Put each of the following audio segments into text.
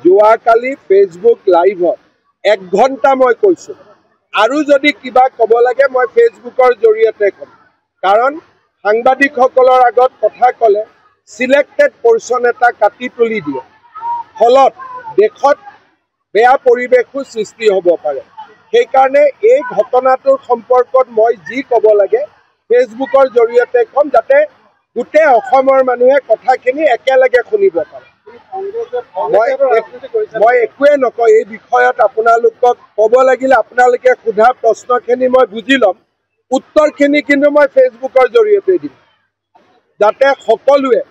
যোৱাকালি ফেচবুক লাইভত 1 ঘণ্টা মই কৈছো আৰু যদি কিবা কব লাগে মই ফেচবুকৰ জৰিয়তে কম কাৰণ সাংবাদিকসকলৰ আগত কথা কলে সিলেক্টেড পোৰ্শন এটা কাটি তুলি দিয়ে ফলত দেখত বেয়া পৰিবেশৰ সৃষ্টি হ'ব পাৰে সেই কাৰণে এই ঘটনাটোৰ সম্পৰ্কত মই যি কব লাগে ফেচবুকৰ জৰিয়তে কম যাতে গোটে অসমৰ মানুহে কথাখিনি একেলগে শুনিব পাৰে মই একোৱে নকয় এই বিষয়ত আপোনালোকক কব লাগিলে আপোনালোকে সোধা প্ৰশ্নখিনি মই বুজি লম উত্তৰখিনি কিন্তু মই ফেচবুকৰ জৰিয়তে দিম যাতে সকলোৱে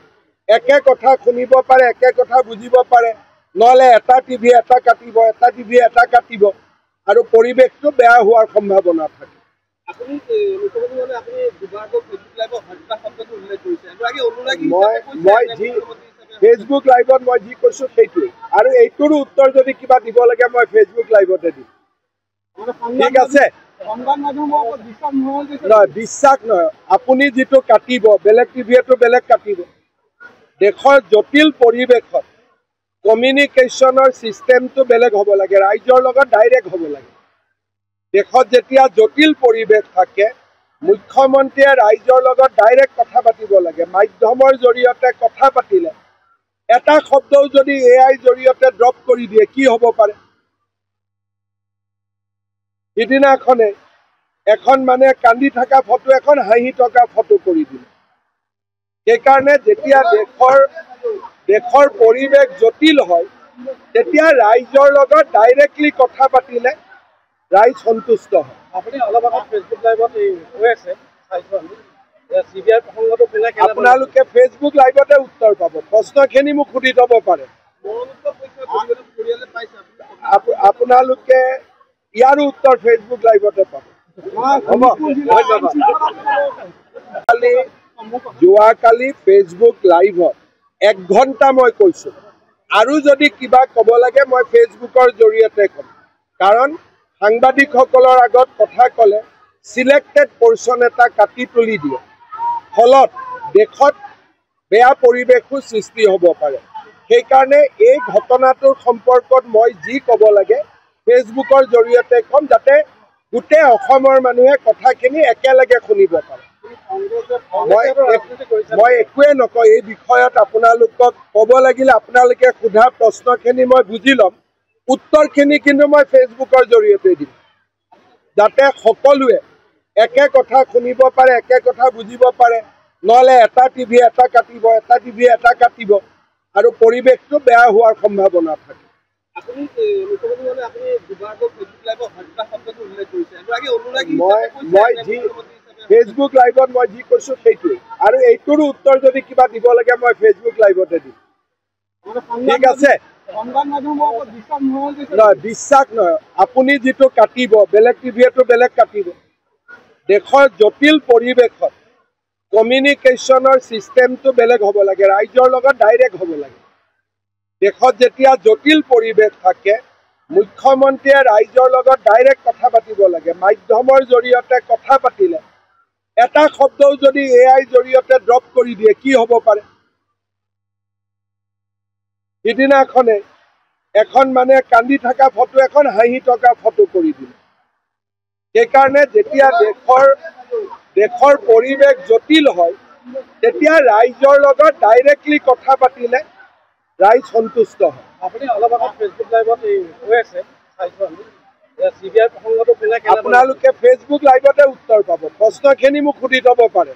একে কথা শুনিব পাৰে একে কথা বুজিব পাৰে নহলে এটা টিভি এটা কাটিব এটা টিভি এটা কাটিব আৰু পৰিবেশটো বেয়া হোৱাৰ সম্ভাৱনা থাকে আপুনি মুখ্যমন্ত্ৰী মানে আপুনি দুবাৰকৈ ফেচবুক লাইভত হত্যা শব্দটো উল্লেখ কৰিছে এগৰাকী অনুৰাগী মই যি ফেচবুক লাইভত মই যি কৈছো সেইটোৱে আৰু এইটোৰ উত্তৰ যদি কিবা দিব লাগে মই ফেচবুক লাইভতে দিম ঠিক আছে বিশ্বাস নহয় আপুনি যিটো কাটিব বেলেগ টিভিটো বেলেগ কাটিব দেশৰ জটিল পৰিৱেশত কমিউনিকেশ্যনৰ চিষ্টেমটো বেলেগ হ'ব লাগে ৰাইজৰ লগত ডাইৰেক্ট হ'ব লাগে দেশত যেতিয়া জটিল পৰিৱেশ থাকে মুখ্যমন্ত্ৰীয়ে ৰাইজৰ লগত ডাইৰেক্ট কথা পাতিব লাগে মাধ্যমৰ জৰিয়তে কথা পাতিলে এটা শব্দও যদি এআই জৰিয়তে ড্ৰপ কৰি দিয়ে কি হ'ব পাৰে সিদিনাখনে এখন মানে কান্দি থকা ফটো এখন হাঁহি থকা ফটো কৰি দিলে সেইকাৰণে যেতিয়া দেশৰ পৰিৱেশ জটিল হয় তেতিয়া ৰাইজৰ লগত ডাইৰেক্টলি কথা পাতিলে ৰাইজ সন্তুষ্ট হয় আপুনি অলপ আগত ফেচবুক লাইভত কৈ আছে চিবিআই প্ৰসংগটো আপোনালোকে ফেচবুক লাইভতে উত্তৰ পাব প্ৰশ্নখিনি মোক সুধি থব পাৰে আপোনালোকে ইয়াৰো উত্তৰ ফেচবুক লাইভতে পাব যোৱাকালি ফেচবুক লাইভত 1 ঘণ্টা মই কৈছো আৰু যদি কিবা কব লাগে মই ফেচবুকৰ জৰিয়তে কম কাৰণ সাংবাদিকসকলৰ আগত কথা কলে সিলেক্টেড পোৰ্শন এটা কাটি তুলি দিয়ে ফলত দেখত বেয়া পৰিবেশৰ সৃষ্টি হ'ব পাৰে সেই কাৰণে এই ঘটনাটোৰ সম্পৰ্কত মই যি কব লাগে ফেচবুকৰ জৰিয়তে কম যাতে গোটে অসমৰ মানুহে কথাখিনি একেলগে শুনিব পাৰে মই একোৱে নকয় এই বিষয়ত আপোনালোকক কব লাগিলে আপোনালোকে সোধা প্ৰশ্নখিনি মই বুজি লম উত্তৰখিনি কিন্তু মই ফেচবুকৰ জৰিয়তে দিম যাতে সকলোৱে একে কথা শুনিব পাৰে একে কথা বুজিব পাৰে নহলে এটা টিভি এটা কাটিব এটা টিভি এটা কাটিব আৰু পৰিবেশটো বেয়া হোৱাৰ সম্ভাৱনা থাকে আপুনি মুখ্যমন্ত্ৰী মানে আপুনি দুবাৰকৈ ফেচবুক লাইভত হত্যা শব্দটো উল্লেখ কৰিছে এগৰাকী অনুৰাগী মই যি ফেচবুক লাইভত মই যি কৈছো সেইটোৱে আৰু এইটোৰ উত্তৰ যদি কিবা দিব লাগে মই ফেচবুক লাইভতে দিম ঠিক আছে বিশ্বাস নহয় আপুনি যিটো কাটিব বেলেগ টিভিটো বেলেগ কাটিব দেশৰ জটিল পৰিৱেশত কমিউনিকেশ্যনৰ চিষ্টেমটো বেলেগ হ'ব লাগে ৰাইজৰ লগত ডাইৰেক্ট হ'ব লাগে দেশত যেতিয়া জটিল পৰিৱেশ থাকে মুখ্যমন্ত্ৰীয়ে ৰাইজৰ লগত ডাইৰেক্ট কথা পাতিব লাগে মাধ্যমৰ জৰিয়তে কথা পাতিলে এটা শব্দও যদি এআই জৰিয়তে ড্ৰপ কৰি দিয়ে কি হ'ব পাৰে সিদিনাখনে এখন মানে কান্দি থকা ফটো এখন হাঁহি থকা ফটো কৰি দিলে সেইকাৰণে যেতিয়া দেশৰ পৰিৱেশ জটিল হয় তেতিয়া ৰাইজৰ লগত ডাইৰেক্টলি কথা পাতিলে ৰাইজ সন্তুষ্ট হয় আপুনি অলপ আগত ফেচবুক লাইভত কৈ আছে চিবিআই প্ৰসংগটো আপোনালোকে ফেচবুক লাইভতে উত্তৰ পাব প্ৰশ্নখিনি মোক সুধি থব পাৰে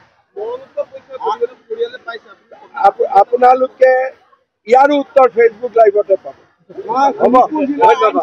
আপোনালোকে ইয়াৰো উত্তৰ ফেচবুক লাইভতে পাব ধন্যবাদ